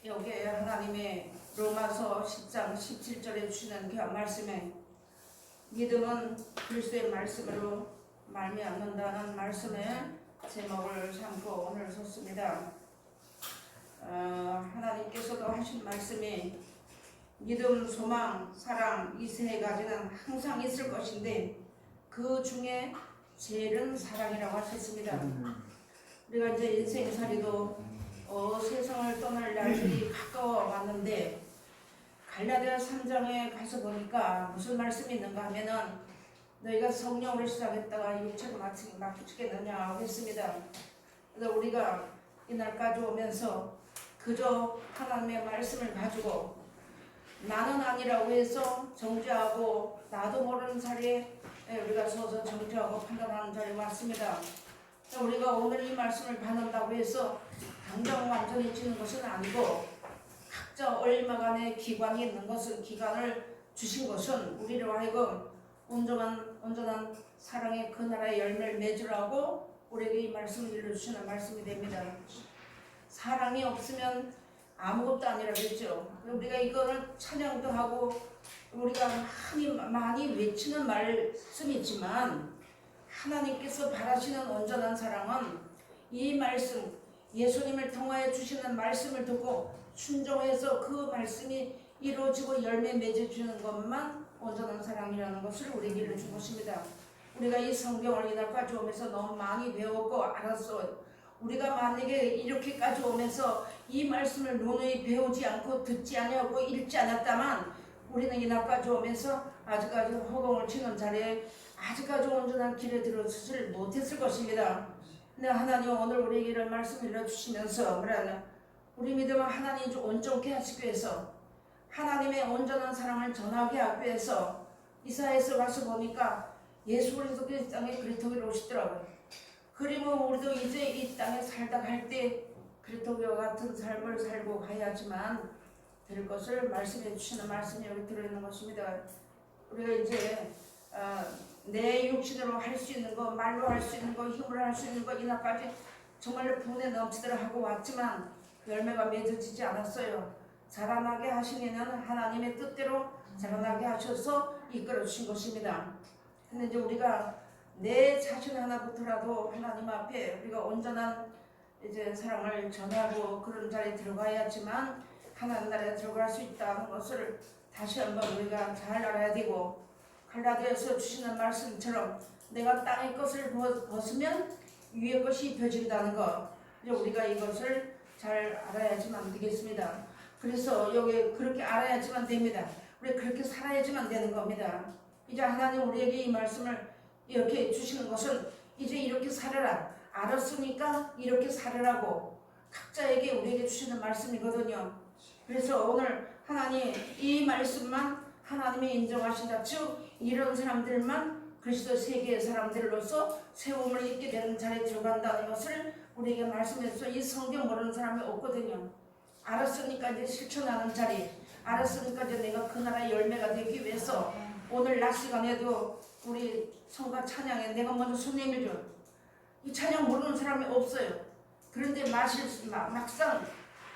여기에 하나님의 로마서 10장 17절에 주시는 그 말씀에 믿음은 그리스도의 말씀으로 말미암는다는 말씀의 제목을 삼고 오늘 섰습니다. 하나님께서도 하신 말씀이 믿음, 소망, 사랑 이 세 가지는 항상 있을 것인데 그 중에 제일은 사랑이라고 하셨습니다. 우리가 이제 인생살이도 세상을 떠날 날들이 가까워 왔는데 갈라디아 3장에 가서 보니까 무슨 말씀이 있는가 하면은 너희가 성령으로 시작했다가 육체로 마치겠느냐 했습니다. 그래서 우리가 이날까지 오면서 그저 하나님의 말씀을 가지고 나는 아니라고 해서 정죄하고 나도 모르는 자리에 우리가 서서 정죄하고 판단하는 자리에 왔습니다. 우리가 오늘 이 말씀을 받는다고 해서 당장 완전히 지는 것은 아니고 각자 얼마간의 기관이 있는 것은 기관을 주신 것은 우리로 하여금 온전한 사랑의 그 나라의 열매를 맺으라고 우리에게 이 말씀을 일러주시는 말씀이 됩니다. 사랑이 없으면 아무것도 아니라겠죠. 우리가 이거를 찬양도 하고 우리가 많이 외치는 말씀이지만 하나님께서 바라시는 온전한 사랑은 이 말씀, 예수님을 통하여 주시는 말씀을 듣고 순종해서 그 말씀이 이루어지고 열매 맺어주는 것만 온전한 사랑이라는 것을 우리에게 일러준 것입니다. 우리가 이 성경을 이날까지 오면서 너무 많이 배웠고 알았어. 우리가 만약에 이렇게까지 오면서 이 말씀을 누누이 배우지 않고 듣지 아니하고 읽지 않았다면 우리는 이날까지 오면서 아직까지 허공을 치는 자리에 아직까지 온전한 길에 들어서질 못했을 것입니다. 근데 하나님 오늘 우리에게 이런 말씀을 일러주시면서 우리 믿음은 하나님이 온전케 하시기 위해서 하나님의 온전한 사랑을 전하게 하기 위해서 이사야에서 와서 보니까 예수 그리스도께서 이 땅에 그리스도로 오시더라고요. 그리고 우리도 이제 이 땅에 살다 갈 때 그리스도와 같은 삶을 살고 가야지만 될 것을 말씀해 주시는 말씀이 여기 들어있는 것입니다. 우리가 이제 내 육신으로 할 수 있는 거, 말로 할 수 있는 거, 힘으로 할 수 있는 거 이날까지 정말로 분에 넘치도록 하고 왔지만 열매가 맺어지지 않았어요. 자라나게 하시는 하나님의 뜻대로 자라나게 하셔서 이끌어 주신 것입니다. 근데 이제 우리가 내 자신 하나부터라도 하나님 앞에 우리가 온전한 이제 사랑을 전하고 그런 자리에 들어가야지만 하나님 나라에 들어갈 수 있다는 것을 다시 한번 우리가 잘 알아야 되고 갈라디아서 주시는 말씀처럼 내가 땅의 것을 벗으면 위의 것이 입혀진다는 것 우리가 이것을 잘 알아야지만 되겠습니다. 그래서 여기 그렇게 알아야지만 됩니다. 우리 그렇게 살아야지만 되는 겁니다. 이제 하나님 우리에게 이 말씀을 이렇게 주시는 것은 이제 이렇게 살아라. 알았으니까 이렇게 살으라고 각자에게 우리에게 주시는 말씀이거든요. 그래서 오늘 하나님 이 말씀만 하나님이 인정하신다. 즉 이런 사람들만 그리스도 세계의 사람들로서 세움을 입게 되는 자리에 들어간다는 것을 우리에게 말씀해서 이 성경 모르는 사람이 없거든요. 알았으니까 이제 실천하는 자리, 알았으니까 이제 내가 그 나라의 열매가 되기 위해서 오늘 낮 시간에도 우리 성가 찬양에 내가 먼저 손 내밀죠. 이 찬양 모르는 사람이 없어요. 그런데 막상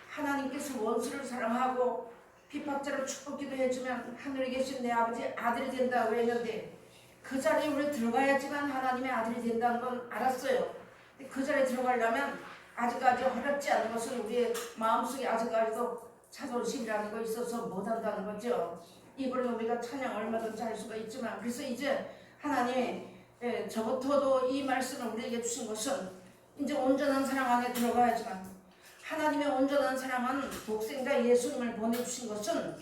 하나님께서 원수를 사랑하고 핍박자를 축복기도 해주면 하늘에 계신 내 아버지 아들이 된다고 했는데 그 자리에 우리 들어가야지만 하나님의 아들이 된다는 건 알았어요. 근데 그 자리에 들어가려면 아직까지 어렵지 않은 것은 우리의 마음속에 아직까지도 자존심이라는 거 있어서 못한다는 거죠. 이번에 우리가 찬양 얼마든지 할 수가 있지만 그래서 이제 하나님이 저부터도 이 말씀을 우리에게 주신 것은 이제 온전한 사랑 안에 들어가야지만 하나님의 온전한 사랑은 독생자 예수님을 보내주신 것은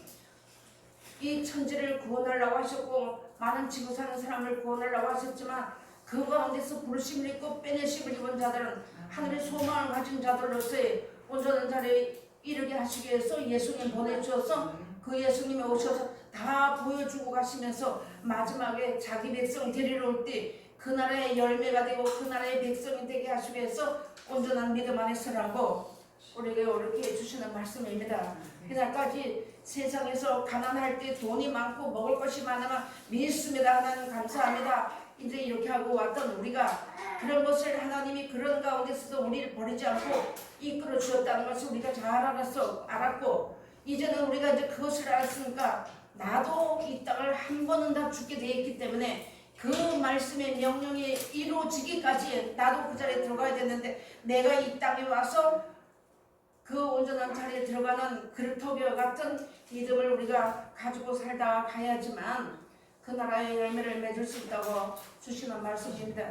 이 천지를 구원하려고 하셨고 많은 지구 사는 사람을 구원하려고 하셨지만 그 가운데서 부르심을 입고 빼내심을 입은 자들은 하늘의 소망을 가진 자들로서의 온전한 자리에 이르게 하시기 위해서 예수님 보내주셔서 그 예수님이 오셔서 다 보여주고 가시면서 마지막에 자기 백성 데리러 올 때 그 나라의 열매가 되고 그 나라의 백성이 되게 하시기 위해서 온전한 믿음 안에 서라고 우리에게 이렇게 해주시는 말씀입니다. 그날까지 세상에서 가난할 때 돈이 많고 먹을 것이 많으면 믿습니다. 하나님 감사합니다. 이제 이렇게 하고 왔던 우리가 그런 것을 하나님이 그런 가운데서도 우리를 버리지 않고 이끌어 주었다는 것을 우리가 잘 알았고 이제는 우리가 이제 그것을 알았으니까 나도 이 땅을 한 번은 다 죽게 되어 있기 때문에 그 말씀의 명령이 이루어지기까지 나도 그 자리에 들어가야 되는데 내가 이 땅에 와서 그 온전한 자리에 들어가는 그릇터기와 같은 믿음을 우리가 가지고 살다 가야지만 그 나라의 열매를 맺을 수 있다고 주시는 말씀입니다.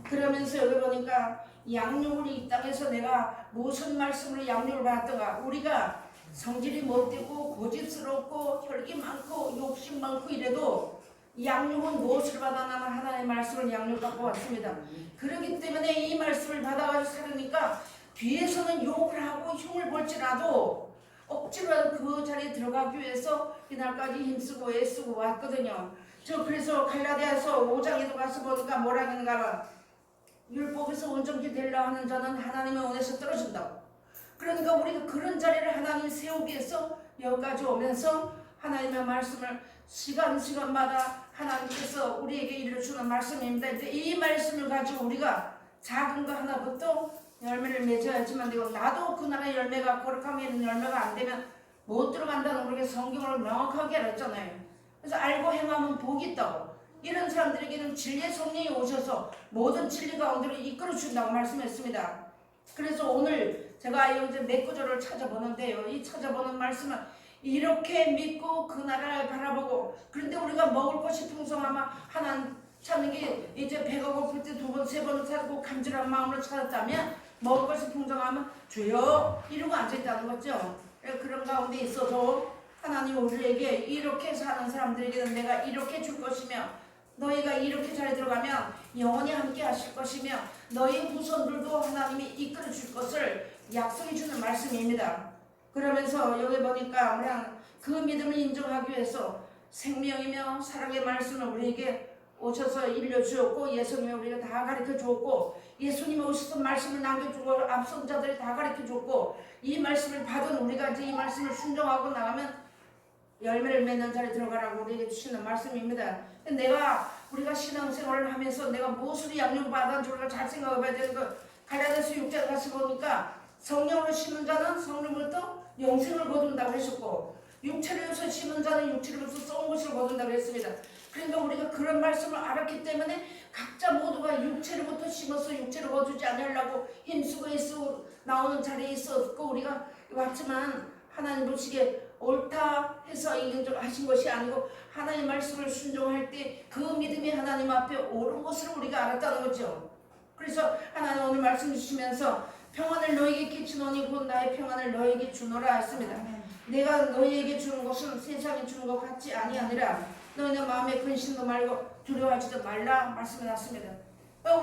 그러면서 여기 보니까 양육을 이 땅에서 내가 무슨 말씀으로 양육을 받았던가 우리가 성질이 못되고 고집스럽고 혈기 많고 욕심 많고 이래도 양육은 무엇을 받아나는 하나님의 말씀을 양육받고 왔습니다. 그렇기 때문에 이 말씀을 받아가지고 살으니까 뒤에서는 욕을 하고 흉을 볼지라도 억지로 그 자리에 들어가기 위해서 이날까지 힘쓰고 애쓰고 왔거든요. 저 그래서 갈라디아서 5장에도 가서 보니까 뭐라 하는가 하면 율법에서 온전히 되려 하는 자는 하나님의 은혜에서 떨어진다고. 그러니까 우리가 그런 자리를 하나님이 세우기 위해서 여기까지 오면서 하나님의 말씀을 시간마다 하나님께서 우리에게 일러주는 말씀입니다. 이제 이 말씀을 가지고 우리가 작은 거 하나부터 열매를 맺어야지만 되고 나도 그 나라의 열매가 거룩함에 있는 열매가 안 되면 못 들어간다는 우리가 성경으로 명확하게 알았잖아요. 그래서 알고 행하면 복이 있다고. 이런 사람들에게는 진리의 성령이 오셔서 모든 진리 가운데로 이끌어 준다고 말씀했습니다. 그래서 오늘 제가 이제 몇 구절을 찾아보는데요. 이 찾아보는 말씀은 이렇게 믿고 그 나라를 바라보고 그런데 우리가 먹을 것이 풍성하면 하나님 찾는 게 이제 배가 고플 때 두 번, 세 번을 찾고 간절한 마음으로 찾았다면 먹을 것이 풍성하면 주여 이러고 앉아있다는 거죠. 그런 가운데 있어서 하나님 우리에게 이렇게 사는 사람들에게는 내가 이렇게 줄 것이며 너희가 이렇게 잘 들어가면 영원히 함께 하실 것이며 너희 후손들도 하나님이 이끌어 줄 것을 약속해 주는 말씀입니다. 그러면서 여기 보니까 그냥 그 믿음을 인정하기 위해서 생명이며 사랑의 말씀을 우리에게 오셔서 일러주었고 예수님이 우리가 다 가르쳐 주었고 예수님이 오셔서 말씀을 남겨주고 앞선 자들이 다 가르쳐 주었고 이 말씀을 받은 우리가 이제 이 말씀을 순종하고 나가면 열매를 맺는 자리에 들어가라고 우리에게 주시는 말씀입니다. 우리가 신앙생활을 하면서 내가 무엇으로 양육받았는지 우리가 잘 생각해봐야 되는 거 갈라디아서 6장에 가서 보니까 성령으로 심은 자는 성령으로부터 영생을 거둔다고 했었고 육체로서 심은 자는 육체로부터 썩은 것을 거둔다고 했습니다. 그러니까 우리가 그런 말씀을 알았기 때문에 각자 모두가 육체로부터 심어서 육체로 거두지 않으려고 힘쓰고 애쓰고 나오는 자리에 있었고 우리가 왔지만 하나님 보시기에 옳다 해서 인정하신 것이 아니고 하나님의 말씀을 순종할 때 그 믿음이 하나님 앞에 옳은 것을 우리가 알았다는 거죠. 그래서 하나님 오늘 말씀 주시면서 평안을 너에게 끼치노니 곧 나의 평안을 너에게 주노라 했습니다. 내가 너희에게 주는 것은 세상이 주는 것 같지 아니하니라. 너희는 마음에 근심도 말고 두려워하지도 말라 말씀해놨습니다.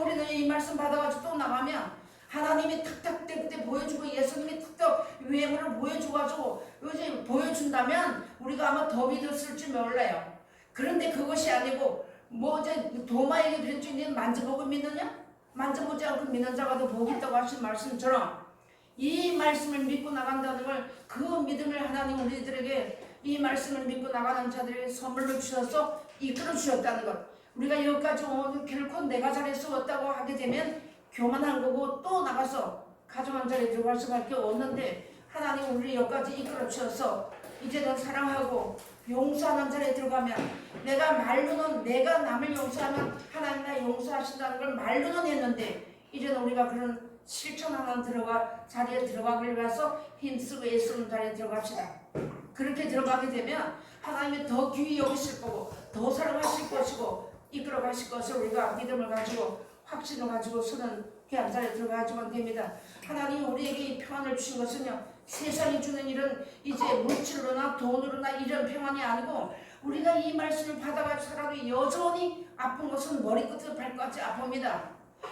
우리는 이 말씀 받아가지고 또 나가면 하나님이 탁탁 그때 보여주고 예수님이 탁탁 유행을 보여줘가지고 요즘 보여준다면 우리가 아마 더 믿었을지 몰라요. 그런데 그것이 아니고 뭐 이제 도마에게 벤주님 만져보고 믿느냐? 만져보지 않고 믿는 자가 더 복이 있다고 하신 말씀처럼 이 말씀을 믿고 나간다는 걸 그 믿음을 하나님 우리들에게 이 말씀을 믿고 나가는 자들에게 선물로 주셔서 이끌어 주셨다는 것. 우리가 여기까지 오면 결코 내가 잘해서 왔다고 하게 되면 교만한 거고 또 나가서 가정한 자리에 들어갈 수밖에 없는데 하나님 우리 여기까지 이끌어 주셔서 이제는 사랑하고 용서하는 자리에 들어가면 내가 말로는 내가 남을 용서하면 하나님 나 용서하신다는 걸 말로는 했는데 이제는 우리가 그런 실천하는 자리에 들어가길 위해서 힘쓰고 애쓰는 자리에 들어갑시다. 그렇게 들어가게 되면 하나님이 더 귀히 여기실 거고 더 사랑하실 것이고 이끌어 가실 것을 우리가 믿음을 가지고 확신을 가지고 서는 귀한 자리에 들어가야지만 됩니다. 하나님이 우리에게 이 평안을 주신 것은요 세상이 주는 이런 이제 물질로나 돈으로나 이런 평안이 아니고 우리가 이 말씀을 받아가지고 살아도 여전히 아픈 것은 머리끝부터 발끝까지 아픕니다.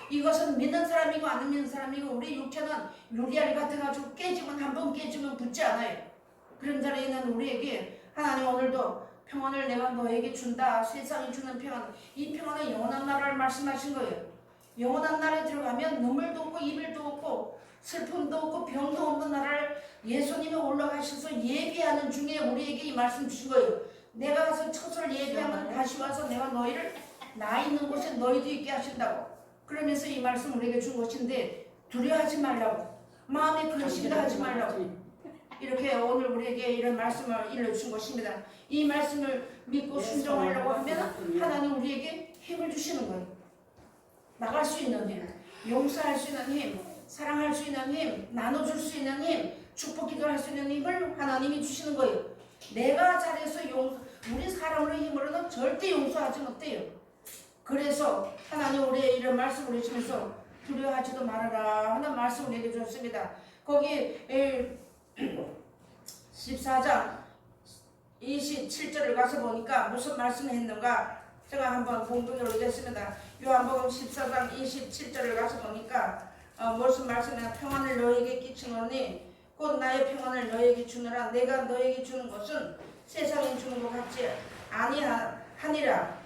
이것은 믿는 사람이고 안 믿는 사람이고 우리 육체는 유리알 같아가지고 깨지면 한 번 깨지면 붙지 않아요. 그런 자리에 있는 우리에게 하나님 오늘도 평안을 내가 너에게 준다. 세상이 주는 평안, 이 평안은 영원한 나라를 말씀하신 거예요. 영원한 나라에 들어가면 눈물도 없고 이별도 없고 슬픔도 없고 병도 없는 나라를 예수님이 올라가셔서 예비하는 중에 우리에게 이 말씀 주신 거예요. 내가 가서 처소를 예비하면 다시 와서 내가 너희를 나 있는 곳에 너희도 있게 하신다고. 그러면서 이 말씀 우리에게 준 것인데 두려워하지 말라고, 마음에 근심도 하지 말라고, 이렇게 오늘 우리에게 이런 말씀을 일러주신 것입니다. 이 말씀을 믿고 순종하려고 하면 하나님 우리에게 힘을 주시는 거예요. 나갈 수 있는 힘, 용서할 수 있는 힘, 사랑할 수 있는 힘, 나눠줄 수 있는 힘, 축복 기도할 수 있는 힘을 하나님이 주시는 거예요. 내가 잘해서 우리 사람으로 힘으로는 절대 용서하지 못해요. 그래서 하나님 우리의 이런 말씀을 해주면서 두려워하지도 말아라 하는 말씀을 우리에게 줬습니다. 거기 14장 27절을 가서 보니까 무슨 말씀을 했는가 제가 한번 공동으로 읽겠습니다. 요한복음 14장 27절을 가서 보니까 무슨 말씀이냐, 평안을 너에게 끼치노니 곧 나의 평안을 너에게 주느라. 내가 너에게 주는 것은 세상에 주는 것 같지 아니하니라.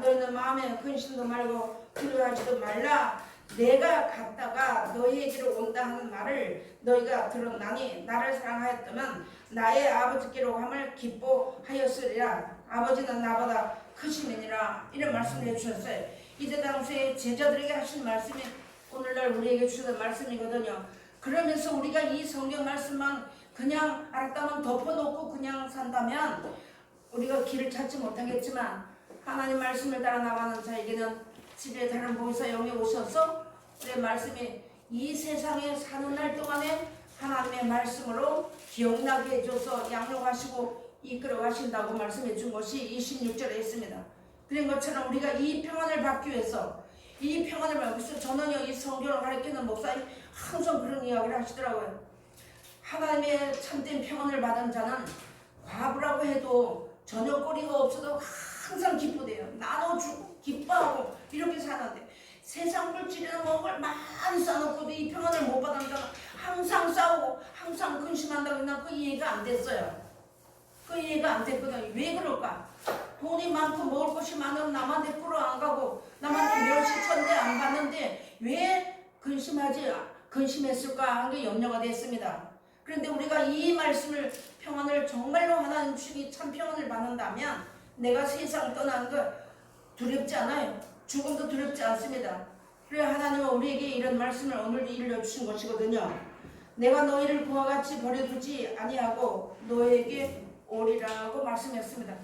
너희는 마음에 근심도 말고 두려워하지도 말라. 내가 갔다가 너희에게로 온다 하는 말을 너희가 들었나니 나를 사랑하였다면 나의 아버지께로 함을 기뻐하였으리라. 아버지는 나보다 크심이니라. 이런 말씀을 해주셨어요. 이때 당시에 제자들에게 하신 말씀이 오늘날 우리에게 주는 말씀이거든요. 그러면서 우리가 이 성경 말씀만 그냥 알았다면 덮어놓고 그냥 산다면 우리가 길을 찾지 못하겠지만, 하나님 말씀을 따라 나가는 자에게는 집에 다른 보혜사 영이 오셔서 우리의 말씀이 이 세상에 사는 날 동안에 하나님의 말씀으로 기억나게 해줘서 양육하시고 이끌어 가신다고 말씀해 준 것이 26절에 있습니다. 그런 것처럼 우리가 이 평안을 받기 위해서, 이 평안을 받기 위해서, 저는요 이 성경을 가르치는 목사님 항상 그런 이야기를 하시더라고요. 하나님의 참된 평안을 받은 자는 과부라고 해도 저녁거리가 없어도 항상 기쁘대요. 나눠주고 기뻐하고 이렇게 사는데, 세상 물질이나 먹을 많이 쌓아놓고도 이 평안을 못 받은 자는 항상 싸우고 항상 근심한다고. 난 그 이해가 안 됐어요. 그 이해가 안 됐거든요. 왜 그럴까? 돈이 많고 먹을 것이 많으면 남한테 풀어 안 가고 남한테 멸시천대 안 받는데 왜 근심했을까 하는 게 염려가 됐습니다. 그런데 우리가 이 말씀을, 평안을 정말로 하나님 주시니 참 평안을 받는다면 내가 세상 떠나는 거 두렵지 않아요. 죽음도 두렵지 않습니다. 그래 하나님은 우리에게 이런 말씀을 오늘 일러주신 것이거든요. 내가 너희를 그와 같이 버려두지 아니하고 너에게 오리라고 말씀했습니다.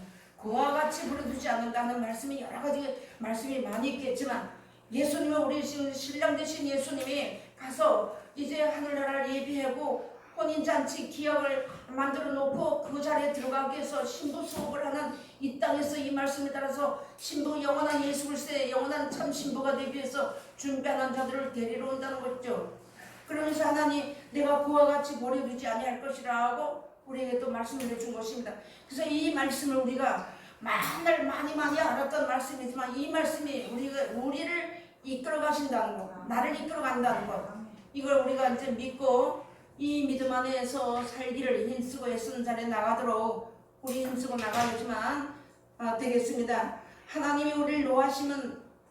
그와 같이 버려두지 않는다는 말씀이 여러 가지 말씀이 많이 있겠지만, 예수님은 우리 신랑 되신 예수님이 가서 이제 하늘나라를 예비하고 혼인잔치 기약을 만들어 놓고 그 자리에 들어가기 위해서 신부 수업을 하는 이 땅에서 이 말씀에 따라서 신부, 영원한 예수 그리스도의 영원한 참 신부가 되기 위해서 준비하는 자들을 데리러 온다는 거죠. 그러면서 하나님 내가 그와 같이 버려두지 아니할 것이라고 우리에게 또 말씀을 해준 것입니다. 그래서 이 말씀을 우리가 만날 많이 알았던 말씀이지만, 이 말씀이 우리를 이끌어 가신다는 것, 나를 이끌어 간다는 것, 이걸 우리가 이제 믿고 이 믿음 안에서 살기를 힘쓰고 애쓰는 자리에 나가도록 우리 힘쓰고 나가야지만 되겠습니다. 하나님이 우리를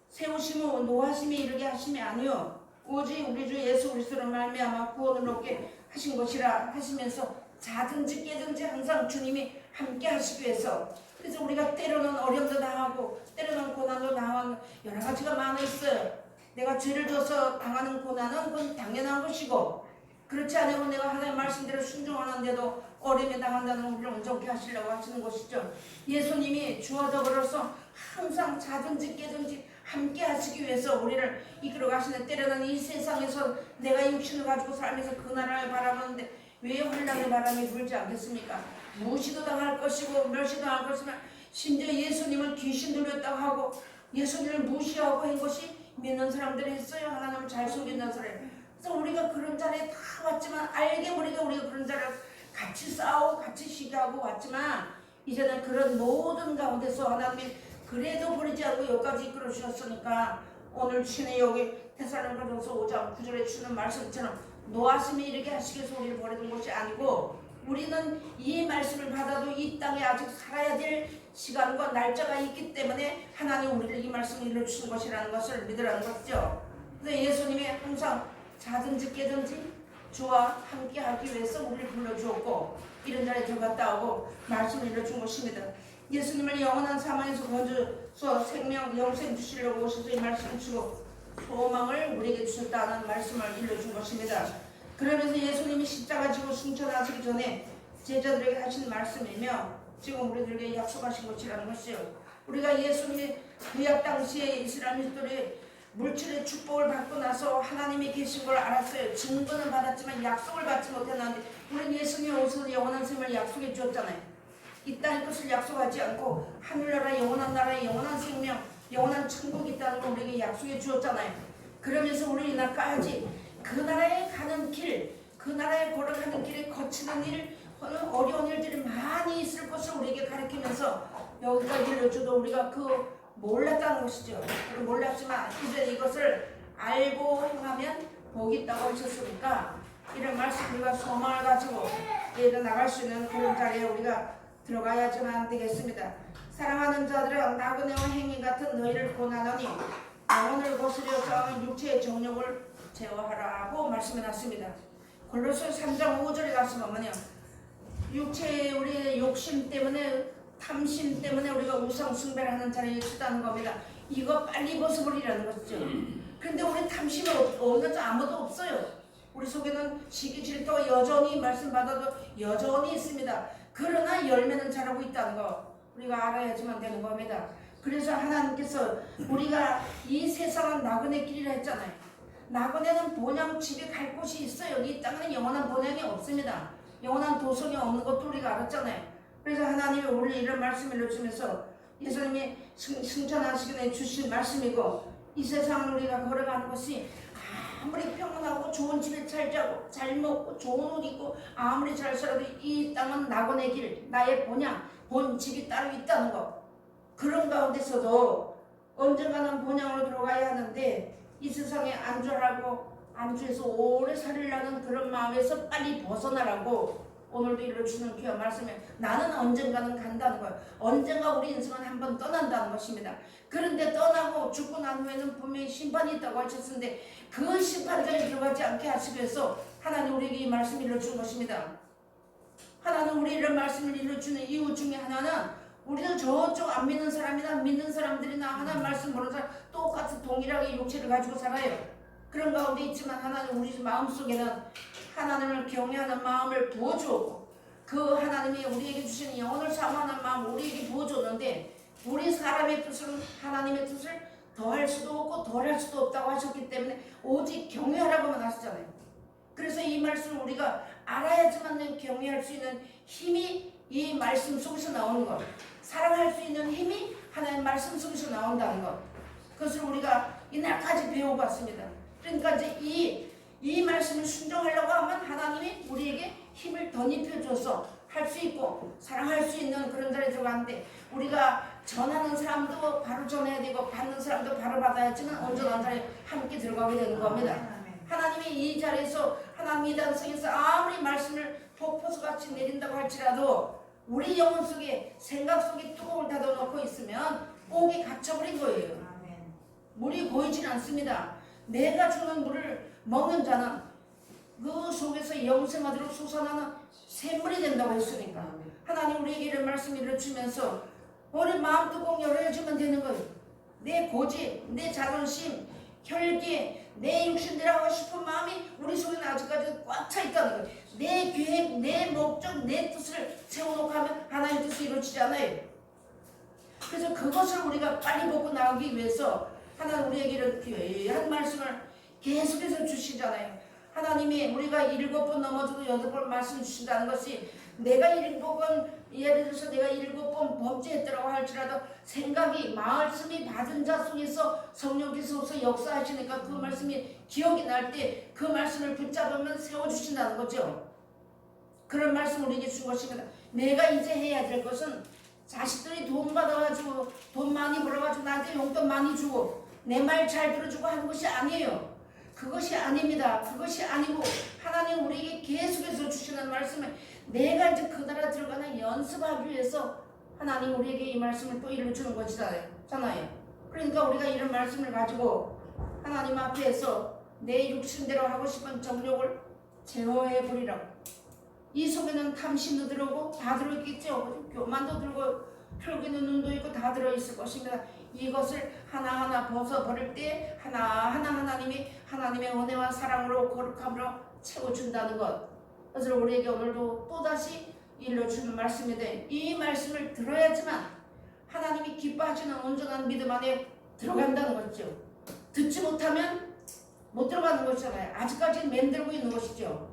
세우시면 노하심이 이르게 하심이 아니요 오직 우리 주 예수 그리스도로 말미암아 구원을 얻게 하신 것이라 하시면서 자든지 깨든지 항상 주님이 함께 하시기 위해서, 그래서 우리가 때로는 어려움도 당하고 때로는 고난도 당하는 여러 가지가 많아 있어요. 내가 죄를 져서 당하는 고난은 그건 당연한 것이고, 그렇지 않으면 내가 하나님 말씀대로 순종하는데도 어려움에 당한다는 우리를 온전케 하시려고 하시는 것이죠. 예수님이 주와 더불어서 항상 자든지 깨든지 함께 하시기 위해서 우리를 이끌어 가시는, 때로는 이 세상에서 내가 육신을 가지고 살면서 그 나라를 바라보는데 왜 환란의 바람이 불지 않겠습니까? 무시도 당할 것이고 멸시당할 것이면, 심지어 예수님을 귀신 들렸다고 하고 예수님을 무시하고 한 것이 믿는 사람들이 있어요. 하나님을 잘 숨기는 사람. 그래서 우리가 그런 자리에 다 왔지만, 알게 모르게 우리가 그런 자리에 같이 싸우고 같이 시기하고 왔지만, 이제는 그런 모든 가운데서 하나님이 그래도 버리지 않고 여기까지 이끌어 주셨으니까, 오늘 주시는 여기 데살로니가전서 5장 9절에 주는 말씀처럼 노하심이 이르게 하시기 위해서 우리를 버리는 것이 아니고, 우리는 이 말씀을 받아도 이 땅에 아직 살아야 될 시간과 날짜가 있기 때문에 하나님 우리를 이 말씀을 일러주신 것이라는 것을 믿으라는 것이죠. 그래서 예수님이 항상 자든지 깨든지 주와 함께 하기 위해서 우리를 불러주었고, 이런 자리에 들어갔다 오고 말씀을 일러준 것입니다. 예수님을 영원한 사망에서 건져서 생명 영생 주시려고 오셔서 이 말씀을 주고 소망을 우리에게 주셨다는 말씀을 일러준 것입니다. 그러면서 예수님이 십자가 지고 승천하시기 전에 제자들에게 하신 말씀이며 지금 우리들에게 약속하신 것이라는 것이요. 우리가 예수님이 구약 당시에 이스라엘들이 물질의 축복을 받고 나서 하나님이 계신 걸 알았어요. 증거는 받았지만 약속을 받지 못했는데 우리는 예수님이 오셔서 영원한 생명을 약속해 주었잖아요. 이 땅의 것을 약속하지 않고 하늘나라 영원한 나라의 영원한 생명 영원한 천국이 있다는 걸 우리에게 약속해 주었잖아요. 그러면서 우리나까지 그 나라에 가는 길, 그 나라에 걸어가는 길에 거치는 일, 어려운 일들이 많이 있을 것을 우리에게 가르치면서 여기까지 일러줘도 우리가 그 몰랐다는 것이죠. 몰랐지만 이제 이것을 알고 행하면 복이 있다고 하셨으니까 이런 말씀 우리가 소망을 가지고 이제 나갈 수 있는 그런 자리에 우리가 들어가야지만 되겠습니다. 사랑하는 자들아 나그네와 행위 같은 너희를 고난하니 영혼을 거스려 싸우는 육체의 정욕을 제어하라고 말씀해놨습니다. 골로새 3장 5절에 가시면요, 육체의 우리의 욕심 때문에 탐심 때문에 우리가 우상 숭배를 하는 자리에 있다는 겁니다. 이거 빨리 벗어버리라는 것이죠. 그런데 우리 탐심이 없는 자 아무도 없어요. 우리 속에는 시기 질투가 여전히 말씀받아도 여전히 있습니다. 그러나 열매는 자라고 있다는 거 우리가 알아야지만 되는 겁니다. 그래서 하나님께서 우리가 이 세상은 나그네 길이라 했잖아요. 나그네는 본향 집에 갈 곳이 있어요. 이 땅에는 영원한 본향이 없습니다. 영원한 도성이 없는 것도 우리가 알았잖아요. 그래서 하나님이 우리 이런 말씀을 주면서 예수님이 승천하시기 전에 주신 말씀이고 이 세상을 우리가 걸어가는 것이 아무리 평온하고 좋은 집에 잘 자고 잘 먹고 좋은 옷 입고 아무리 잘 살아도 이 땅은 나그네 길, 나의 본향, 본 집이 따로 있다는 것. 그런 가운데서도 언젠가는 본향으로 들어가야 하는데 이 세상에 안주하고 안주해서 오래 살으려는 그런 마음에서 빨리 벗어나라고 오늘도 일러주는 귀한 말씀에 나는 언젠가는 간다는 거예요. 언젠가 우리 인생은 한번 떠난다는 것입니다. 그런데 떠나고 죽고 난 후에는 분명히 심판이 있다고 하셨는데 그 심판까지 들어가지 않게 하시기 위해서 하나님 우리에게 이 말씀을 일러준 것입니다. 하나님 우리 이런 말씀을 일러주는 이유 중에 하나는 우리는 저쪽 안 믿는 사람이나 믿는 사람들이나 하나님 말씀 모르는 사람 똑같이 동일하게 육체를 가지고 살아요. 그런 가운데 있지만 하나님 우리 마음속에는 하나님을 경외하는 마음을 부어주었고 그 하나님이 우리에게 주시는 영혼을 사모하는 마음 우리에게 부어줬는데 우리 사람의 뜻은 하나님의 뜻을 더할 수도 없고 덜할 수도 없다고 하셨기 때문에 오직 경외하라고만 하시잖아요. 그래서 이 말씀을 우리가 알아야지만 경외할 수 있는 힘이 이 말씀 속에서 나오는 것, 사랑할 수 있는 힘이 하나님 말씀 속에서 나온다는 것, 그것을 우리가 이날까지 배워봤습니다. 그러니까 이제 이 말씀을 순종하려고 하면 하나님이 우리에게 힘을 덧입혀줘서 할 수 있고 사랑할 수 있는 그런 자리에 들어가는데 우리가 전하는 사람도 바로 전해야 되고 받는 사람도 바로 받아야지만 온전한 자리에 함께 들어가게 되는 겁니다. 하나님이 이 자리에서 하나님 이 단성에서 아무리 말씀을 폭포수같이 내린다고 할지라도 우리 영혼 속에 생각 속에 뚜껑을 닫아놓고 있으면 꼭이 갇혀버린 거예요. 물이 고이진 않습니다. 내가 주는 물을 먹는 자는 그 속에서 영생하도록 솟아나는 샘물이 된다고 했으니까 하나님 우리에게 이런 말씀을 주면서 우리 마음 뚜껑 열어주면 되는 거예요. 내 고집, 내 자존심, 혈기, 내 육신대로 하고 싶은 마음이 우리 속에는 아직까지 꽉 차 있다는 거예요. 내 계획, 내 목적, 내 뜻을 세워놓고 하면 하나님의 뜻이 이루어지지 않아요. 그래서 그것을 우리가 빨리 보고 나가기 위해서 하나님 우리에게 이런 귀한 말씀을 계속해서 주시잖아요. 하나님이 우리가 7번 넘어져도 8번 말씀 주신다는 것이 내가 7번 예를 들어서 내가 7번 범죄했더라고 할지라도 생각이 말씀이 받은 자 속에서 성령께서 역사하시니까 그 말씀이 기억이 날 때 그 말씀을 붙잡으면 세워주신다는 거죠. 그런 말씀 우리에게 준 것입니다. 내가 이제 해야 될 것은 자식들이 돈 받아가지고 돈 많이 벌어가지고 나한테 용돈 많이 주고 내 말 잘 들어주고 하는 것이 아니에요. 그것이 아닙니다. 그것이 아니고 하나님 우리에게 계속해서 주시는 말씀을 내가 이제 그 나라 들어가는 연습하기 위해서 하나님 우리에게 이 말씀을 또 일러주는 것이잖아요. 그러니까 우리가 이런 말씀을 가지고 하나님 앞에서 내 육신대로 하고 싶은 정욕을 제어해 버리라고. 이 속에는 탐심도 들어오고 다 들어있겠죠. 교만도 들고 혈기는 눈도 있고 다 들어있을 것입니다. 이것을 하나하나 벗어버릴 때 하나하나 하나님의 은혜와 사랑으로 거룩함으로 채워준다는 것. 그래서 우리에게 오늘도 또다시 일러주는 말씀인데 이 말씀을 들어야지만 하나님이 기뻐하시는 온전한 믿음 안에 들어간다는 거죠. 듣지 못하면 못 들어가는 것이잖아요. 아직까지는 맴들고 있는 것이죠.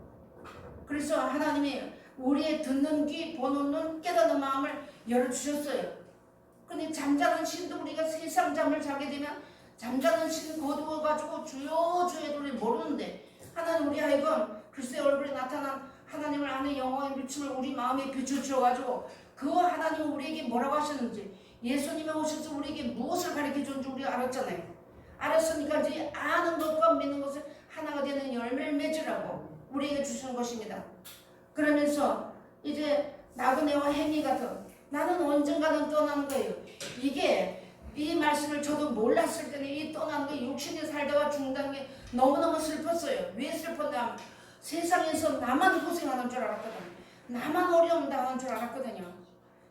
그래서 하나님이 우리의 듣는 귀, 보는 눈, 깨닫는 마음을 열어주셨어요. 근데 잠자는 신도 우리가 세상 잠을 자게 되면 잠자는 신 거두어가지고 주여 주여도 우리 모르는데 하나님 우리 하여금 그리스도의 얼굴에 나타난 하나님을 아는 영광의 비춤을 우리 마음에 비춰주셔가지고 그 하나님은 우리에게 뭐라고 하셨는지 예수님이 오셔서 우리에게 무엇을 가르쳐줬는지 우리가 알았잖아요. 알았으니까 이제 아는 것과 믿는 것을 하나가 되는 열매를 맺으라고 우리에게 주신 것입니다. 그러면서 이제 나그네와 헨리 같은 나는 언젠가는 떠나는 거예요. 이게 이 말씀을 저도 몰랐을 때는 이 떠나는 게 육신이 살다가 죽는다는 게 너무너무 슬펐어요. 왜 슬펐냐? 세상에서 나만 고생하는 줄 알았거든요. 나만 어려움 당하는 줄 알았거든요.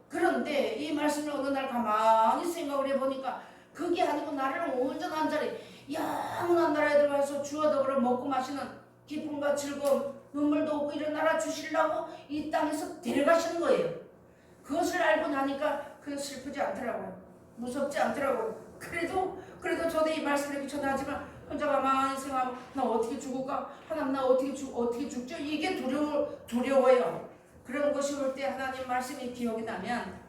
그런데 이 말씀을 어느 날 가만히 생각을 해보니까 그게 아니고 나를 온전한 자리 영원한 나라에 들어가서 주와 더불어 먹고 마시는 기쁨과 즐거움 눈물도 없고 이런 나라 주시려고 이 땅에서 데려가시는 거예요. 그것을 알고 나니까 그게 슬프지 않더라고요. 무섭지 않더라고요. 그래도 저도 이 말씀을 이렇게 전하지만 혼자 가만히 생각하면 나 어떻게 죽을까? 하나님 나 어떻게 죽죠? 이게 두려워요. 그런 것이 올 때 하나님 말씀이 기억이 나면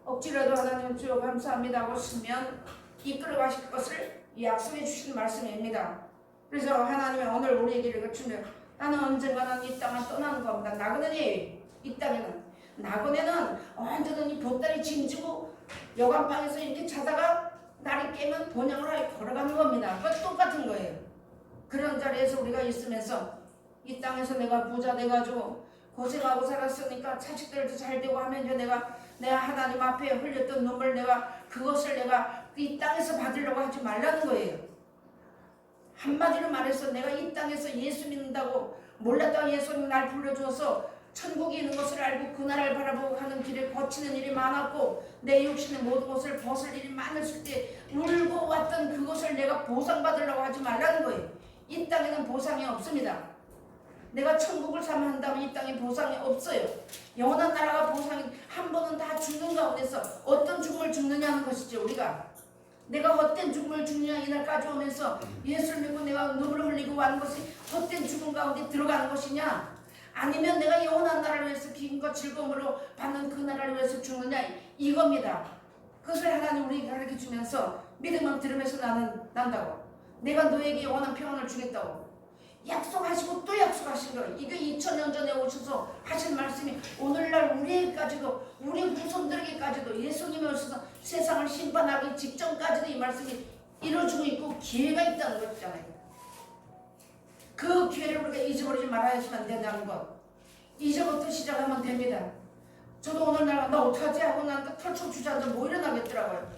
억지라도 하나님 주여 감사합니다 하고 쓰면 이끌어 가실 것을 약속해 주신 말씀입니다. 그래서 하나님이 오늘 우리에게 이렇게 주면 나는 언젠가는 이 땅을 떠나는 겁니다. 나그네니 이 땅에는 나그네는 언제든지 보따리 짐지고 여관방에서 이렇게 자다가 날이 깨면 본향으로 걸어가는 겁니다. 그거 똑같은 거예요. 그런 자리에서 우리가 있으면서 이 땅에서 내가 부자 돼가지고 고생하고 살았으니까 자식들도 잘 되고 하면 이제 내가 하나님 앞에 흘렸던 눈물 그것을 내가 이 땅에서 받으려고 하지 말라는 거예요. 한마디로 말해서 내가 이 땅에서 예수 믿는다고 몰랐다가 예수님 날 불러줘서 천국에 있는 것을 알고 그 나라를 바라보고 가는 길에 거치는 일이 많았고 내 육신의 모든 것을 벗을 일이 많았을 때 울고 왔던 그것을 내가 보상받으려고 하지 말라는 거예요. 이 땅에는 보상이 없습니다. 내가 천국을 사모한다면 이 땅에 보상이 없어요. 영원한 나라가 보상이 한 번은 다 죽는 가운데서 어떤 죽음을 죽느냐는 것이죠. 우리가 내가 헛된 죽음을 죽느냐 이날까지 오면서 예수를 믿고 내가 눈물을 흘리고 왔는 것이 헛된 죽음 가운데 들어가는 것이냐 아니면 내가 영원한 나라를 위해서 기쁨과 즐거움으로 받는 그 나라를 위해서 죽느냐 이겁니다. 그것을 하나님 우리에게 가르쳐주면서 믿음만 들으면서 나는 난다고 내가 너에게 영원한 평안을 주겠다고 약속하시고 또 약속하신 거예요. 이게 2000년 전에 오셔서 하신 말씀이 오늘날 우리에게까지도 우리 후손들에게까지도 예수님이 오셔서 세상을 심판하기 직전까지도 이 말씀이 이루어지고 있고 기회가 있다는 것이잖아요. 그 기회를 우리가 잊어버리지 말아야지만 된다는 것. 이제부터 시작하면 됩니다. 저도 오늘날 나 어떡하지 하고 나니까 털쳐 주자마자 뭐 일어나겠더라고요.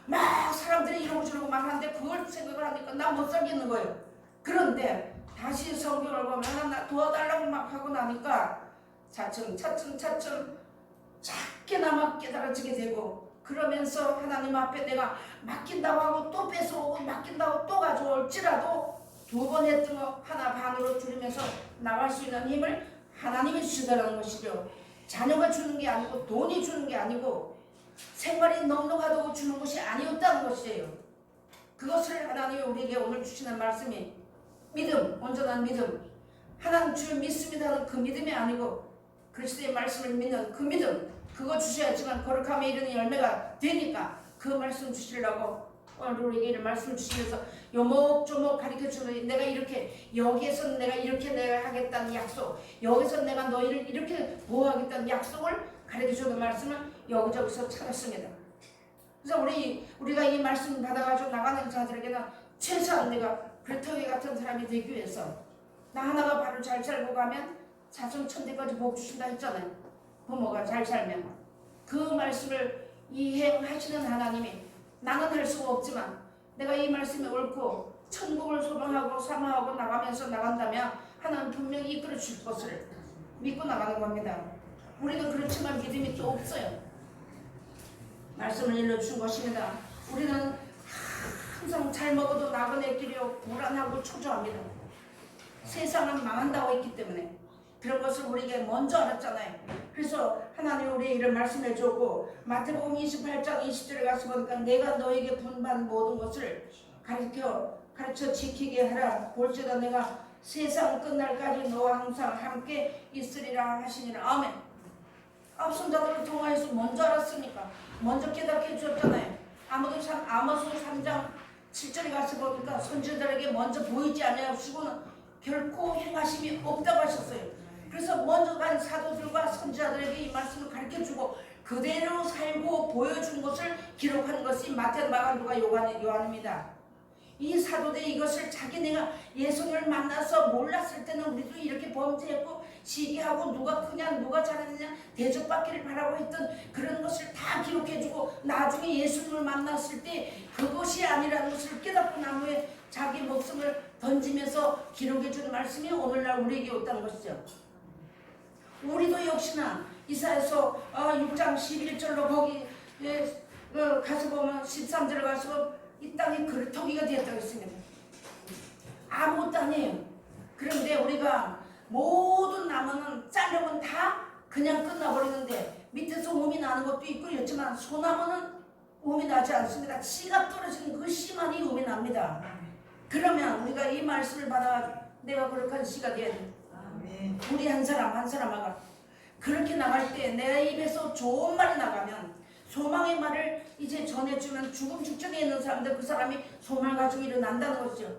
막 사람들이 이러고 저러고 막 하는데 그걸 생각을 하니까 나 못 살겠는 거예요. 그런데 다시 성경을 보면 하나 도와달라고 막 하고 나니까 차츰 작게나마 깨달아지게 되고 그러면서 하나님 앞에 내가 맡긴다고 하고 또 뺏어오고 맡긴다고 또 가져올지라도 두 번 했던 거 하나 반으로 줄이면서 나갈 수 있는 힘을 하나님이 주시더라는 것이죠. 자녀가 주는 게 아니고 돈이 주는 게 아니고 생활이 넉넉하다고 주는 것이 아니었다는 것이에요. 그것을 하나님이 우리에게 오늘 주시는 말씀이 믿음, 온전한 믿음, 하나님 주를 믿습니다는 그 믿음이 아니고 그리스도의 말씀을 믿는 그 믿음, 그거 주셔야지만 거룩함에 이르는 열매가 되니까 그 말씀 주시려고 오늘 우리에게 이런 말씀을 주시면서 요목조목 가르쳐주는 내가 이렇게 여기에서는 내가 이렇게 내가 하겠다는 약속, 여기서 내가 너희를 이렇게 보호하겠다는 약속을 가르쳐주는 말씀을 여기저기서 찾았습니다. 그래서 우리가 이 말씀 받아가지고 나가는 자들에게는 최소한 내가 그레터기 같은 사람이 되기 위해서 나 하나가 바로 잘 살고 가면 자손천대까지 복 주신다 했잖아요. 부모가 잘 살면 그 말씀을 이행하시는 하나님이 나는 할 수가 없지만 내가 이 말씀이 옳고 천국을 소망하고 사모하고 나가면서 나간다면 하나님 분명히 이끌어 주실 것을 믿고 나가는 겁니다. 우리는 그렇지만 믿음이 또 없어요. 말씀을 일러준 것입니다. 우리는 항상 잘 먹어도 나그네 길이요 불안하고 초조합니다. 세상은 망한다고 했기 때문에 그런 것을 우리에게 먼저 알았잖아요. 그래서 하나님 우리에게 이런 말씀해 주었고, 마태복음 28장 20절에 가서 보니까 내가 너에게 분반 모든 것을 가르쳐 지키게 하라. 볼지어다 내가 세상 끝날까지 너와 항상 함께 있으리라 하시니라. 아멘. 앞선 자들을 통하여서 먼저 알았으니까 먼저 깨닫게 해주었잖아요. 아모스 3장 7절에 가서 보니까 선지자들에게 먼저 보이지 아니하시고는 결코 행하심이 없다고 하셨어요. 그래서 먼저 간 사도들과 선지자들에게 이 말씀을 가르쳐주고 그대로 살고 보여준 것을 기록한 것이 마태, 마가, 누가, 요한입니다. 이 사도들이 이것을 자기네가 예수님을 만나서 몰랐을 때는 우리도 이렇게 범죄했고 시기하고 누가 크냐 누가 잘하느냐 대접받기를 바라고 했던 그런 것을 다 기록해주고 나중에 예수님을 만났을 때 그것이 아니라는 것을 깨닫고 난 후에 자기 목숨을 던지면서 기록해주는 말씀이 오늘날 우리에게 왔다는 것이죠. 우리도 역시나 이사야서 6장 11절로 거기 가서 보면 13절 가서 이 땅이 그루터기가 되었다고 했습니다. 아무것도 아니에요. 그런데 우리가 모든 나무는 자르면 다 그냥 끝나버리는데 밑에서 음이 나는 것도 있고 있지만 소나무는 음이 나지 않습니다. 씨가 떨어지는 그 씨만이 음이 납니다. 그러면 우리가 이 말씀을 받아 내가 거룩한 씨가 돼야 돼. 우리 한 사람 한 사람마가 그렇게 나갈 때 내 입에서 좋은 말이 나가면 소망의 말을 이제 전해주면 죽음 직전에 있는 사람들 그 사람이 소망을 가지고 일어난다는 것이죠.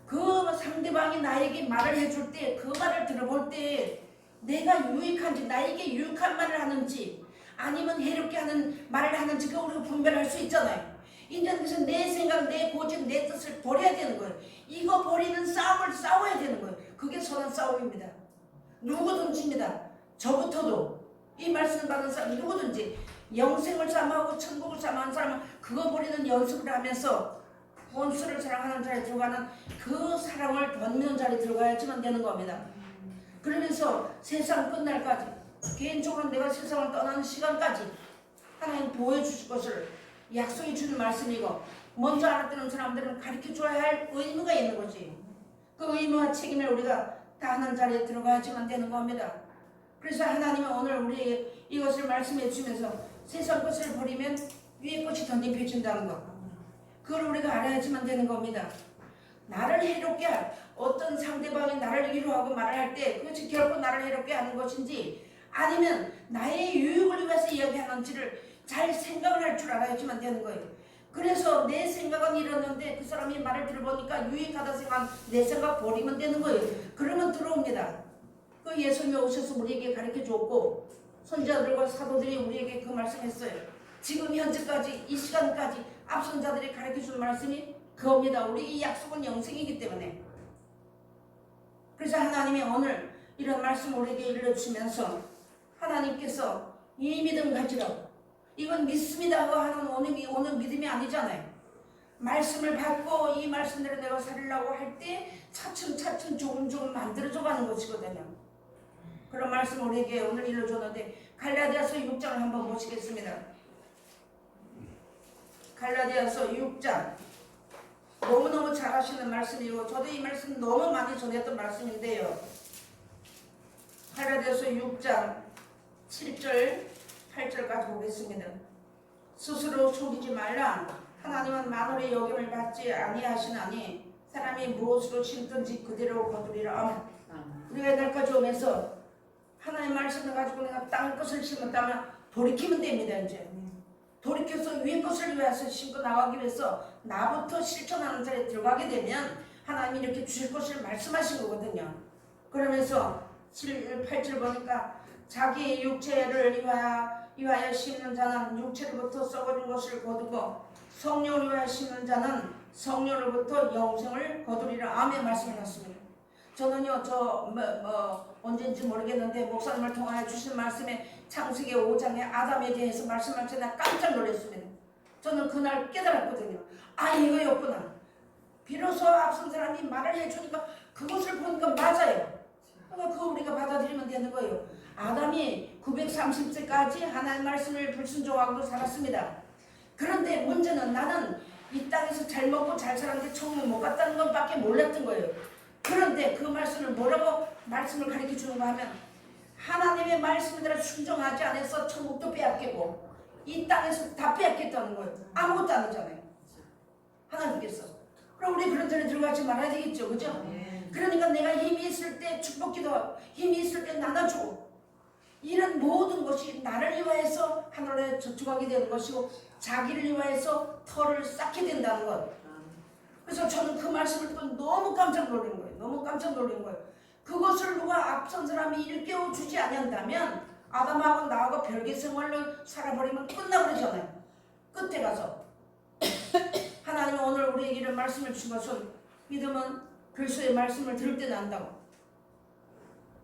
그 상대방이 나에게 말을 해줄 때 그 말을 들어볼 때 내가 유익한지 나에게 유익한 말을 하는지 아니면 해롭게 하는 말을 하는지 그걸 우리가 분별할 수 있잖아요. 이제 그래서 내 생각, 내 고집, 내 뜻을 버려야 되는 거예요. 이거 버리는 싸움을 싸워야 되는 거예요. 그게 선한 싸움입니다. 누구든지입니다. 저부터도 이 말씀을 받은 사람 누구든지 영생을 삼아하고 천국을 삼아하는 사람은 그거 버리는 연습을 하면서 원수를 사랑하는 자리에 들어가는 그 사랑을 던미는 자리에 들어가야지만 되는 겁니다. 그러면서 세상 끝날까지 개인적으로 내가 세상을 떠나는 시간까지 하나님 보여주실 것을 약속해 주는 말씀이고 먼저 알아듣는 사람들은 가르쳐줘야 할 의무가 있는 거지. 그 의무와 책임을 우리가 다하는 자리에 들어가야지만 되는 겁니다. 그래서 하나님은 오늘 우리에게 이것을 말씀해 주면서 세상 것을 버리면 위의 것이 덧입혀진다는 것, 그걸 우리가 알아야지만 되는 겁니다. 나를 해롭게 할 어떤 상대방이 나를 위로하고 말을 할 때 그것이 결코 나를 해롭게 하는 것인지 아니면 나의 유익을 위해서 이야기하는지를 잘 생각을 할 줄 알아야지만 되는 거예요. 그래서 내 생각은 이러는데 그 사람이 말을 들어보니까 유익하다 생각한 내 생각 버리면 되는 거예요. 그러면 들어옵니다. 그 예수님이 오셔서 우리에게 가르쳐 줬고 선지자들과 사도들이 우리에게 그 말씀했어요. 지금 현재까지 이 시간까지 앞선 자들이 가르쳐 준 말씀이 그겁니다. 우리 이 약속은 영생이기 때문에. 그래서 하나님이 오늘 이런 말씀을 우리에게 일러주시면서 하나님께서 이 믿음 가지라고, 이건 믿습니다 하는 오늘 믿음이 아니잖아요. 말씀을 받고 이 말씀대로 내가 살으려고 할 때 차츰차츰 조금 만들어져 가는 것이거든요. 그런 말씀을 우리에게 오늘 일러줬는데 갈라디아서 6장을 한번 보시겠습니다. 갈라디아서 6장 너무너무 잘 하시는 말씀이고 저도 이 말씀 너무 많이 전했던 말씀인데요. 갈라디아서 6장 7절 8절까지 보겠습니다. 스스로 속이지 말라. 하나님은 만월의 여김을 받지 아니하시나니 사람이 무엇으로 심든지 그대로 거두리라. 아멘. 우리가 옛날까지 오면서 하나님의 말씀을 가지고 내가 땅 것을 심었다면 돌이키면 됩니다. 이제 돌이켜서 위의 것을 위해서 심고 나가기 위해서 나부터 실천하는 자리에 들어가게 되면 하나님이 이렇게 주실 것을 말씀하신 거거든요. 그러면서 7, 8절 보니까 자기 육체를 위하여 심는 자는 육체로부터 썩어진 것을 거두고 성령을 위하여 심는 자는 성령으로부터 영생을 거두리라. 아멘 말씀해놨습니다. 저는요 언제인지 모르겠는데 목사님을 통하여 주신 말씀에 창세기 5장의 아담에 대해서 말씀할 때 나 깜짝 놀랐습니다. 저는 그날 깨달았거든요. 아 이거였구나. 비로소 앞선 사람이 말을 해주니까 그것을 보니까 맞아요. 그거 우리가 받아들이면 되는 거예요. 아담이 930세까지 하나님 말씀을 불순종하고 살았습니다. 그런데 문제는 나는 이 땅에서 잘 먹고 잘 살았는데 천국 못 갔다는 것밖에 몰랐던 거예요. 그런데 그 말씀을 뭐라고 말씀을 가르쳐 주는가 하면 하나님의 말씀대로 순종하지 않아서 천국도 빼앗기고 이 땅에서 다 빼앗겼다는 거예요. 아무것도 안 하잖아요. 하나님께서. 그럼 우리 그런 자리에 들어가지 말아야 되겠죠. 그죠? 그러니까 내가 힘이 있을 때 축복기도 힘이 있을 때 나눠주고 이런 모든 것이 나를 위하여서 하늘에 저축하게 되는 것이고 자기를 위하여서 털을 쌓게 된다는 것. 그래서 저는 그 말씀을 듣고 너무 깜짝 놀란 거예요. 너무 깜짝 놀란 거예요. 그것을 누가 앞선 사람이 일깨워 주지 않는다면 아담하고 나하고 별개 생활로 살아버리면 끝나버리잖아요. 끝에 가서 하나님은 오늘 우리에게 이런 말씀을 주신 것은 믿음은 그리스도의 말씀을 들을 때 난다고.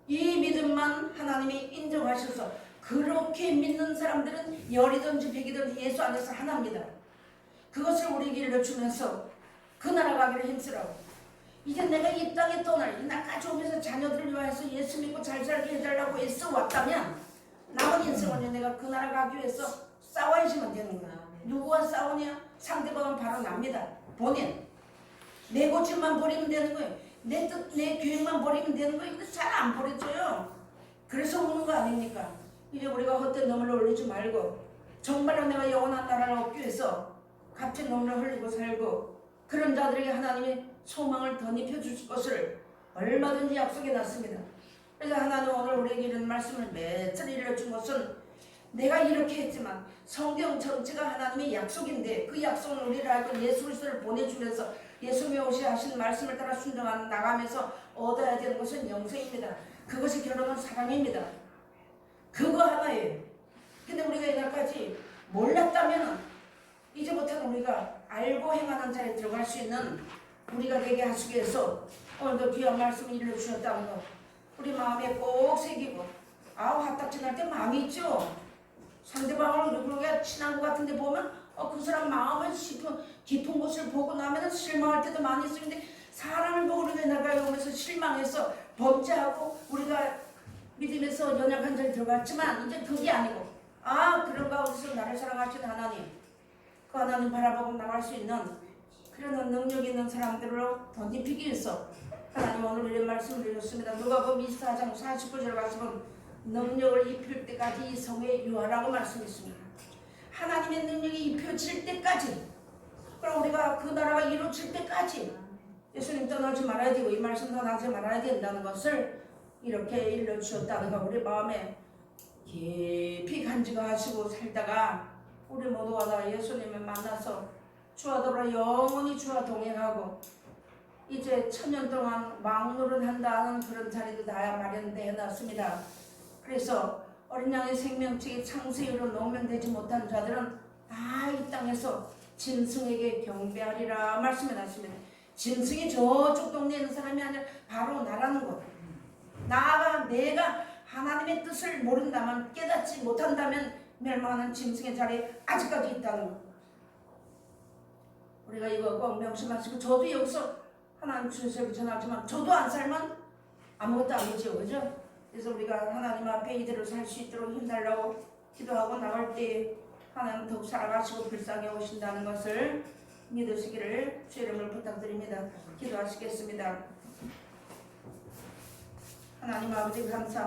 이 믿음만 하나님이 인정하셔서 그렇게 믿는 사람들은 열이든지 백이든 예수 안에서 하나입니다. 그것을 우리에게 일러주면서 그 나라 가기를 힘쓰라고. 이제 내가 이 땅에 떠날 이 나까지 오면서 자녀들을 위해서 예수 믿고 잘 살게 해달라고 애써 왔다면 남은 인생은 내가 그 나라 가기 위해서 싸워야지만 되는 거야. 누구와 싸우냐? 상대방은 바로 납니다. 본인. 내 고집만 버리면 되는 거예요. 내 뜻, 내 계획만 버리면 되는 거예요. 근데 잘 안 버려져요. 그래서 오는 거 아닙니까? 이제 우리가 헛된 눈물을 흘리지 말고 정말로 내가 영원한 나라를 얻기 위해서 값진 눈물을 흘리고 살고 그런 자들에게 하나님이 소망을 덧입혀 주실 것을 얼마든지 약속해 놨습니다. 그래서 하나님 오늘 우리에게 이런 말씀을 매번 일러준 것은 내가 이렇게 했지만 성경 전체가 하나님의 약속인데 그 약속은 우리를 알고 예수 그리스도를 보내주면서 예수님이 오셔야 하신 말씀을 따라 순종하는 나가면서 얻어야 되는 것은 영생입니다. 그것이 결론은 사랑입니다. 그거 하나예요. 근데 우리가 이날까지 몰랐다면 이제부터는 우리가 알고 행하는 자리에 들어갈 수 있는 우리가 되게 하시기 위해서 오늘도 귀한 말씀을 일러주셨다는 거 우리 마음에 꼭 새기고 화딱지 날 때 마음이 있죠. 상대방을 누구가 친한 것 같은데 보면 그 사람 마음은 깊은 곳을 보고 나면 실망할 때도 많이 있는데 사람을 보고 우리가 나가에 오면서 실망해서 범죄하고 우리가 믿음에서 연약한 자리에 들어갔지만 이제 그게 아니고 그런 가운데서 나를 사랑하시는 하나님 그 하나님 바라보고 나갈 수 있는 그런 능력 있는 사람들로 덧입히기 위해서 하나님 오늘 이런 말씀을 드렸습니다. 누가복음 24장 49절 말씀은 능력을 입힐 때까지 이 성에 유하라고 말씀했습니다. 하나님의 능력이 입혀질 때까지 그럼 우리가 그 나라가 이루어질 때까지 예수님 떠나지 말아야 되고 이 말씀 떠나지 말아야 된다는 것을 이렇게 일러주셨다는 거 우리 마음에 깊이 간직하시고 살다가 우리 모두가 다 예수님을 만나서 주와 더불어 영원히 주와 동행하고 이제 천년 동안 막노릇한다는 그런 자리도 다 마련되어 놨습니다. 그래서 어린 양의 생명책이 창세 이후로 농면되지 못한 자들은 다 이 땅에서 짐승에게 경배하리라 말씀해 놨습니다. 짐승이 저쪽 동네에 있는 사람이 아니라 바로 나라는 것. 내가 하나님의 뜻을 모른다면 깨닫지 못한다면 멸망하는 짐승의 자리에 아직까지 있다는 것. 우리가 이거 꼭 명심하시고 저도 여기서 하나님 주셔서 전하지만 저도 안 살면 아무것도 아니죠. 그죠? 그래서 우리가 하나님 앞에 이대로 살 수 있도록 힘달라고 기도하고 나갈 때 하나님 더욱 살아가시고 불쌍히 오신다는 것을 믿으시기를 주의 이름을 부탁드립니다. 기도하시겠습니다. 하나님 아버지 감사합니다.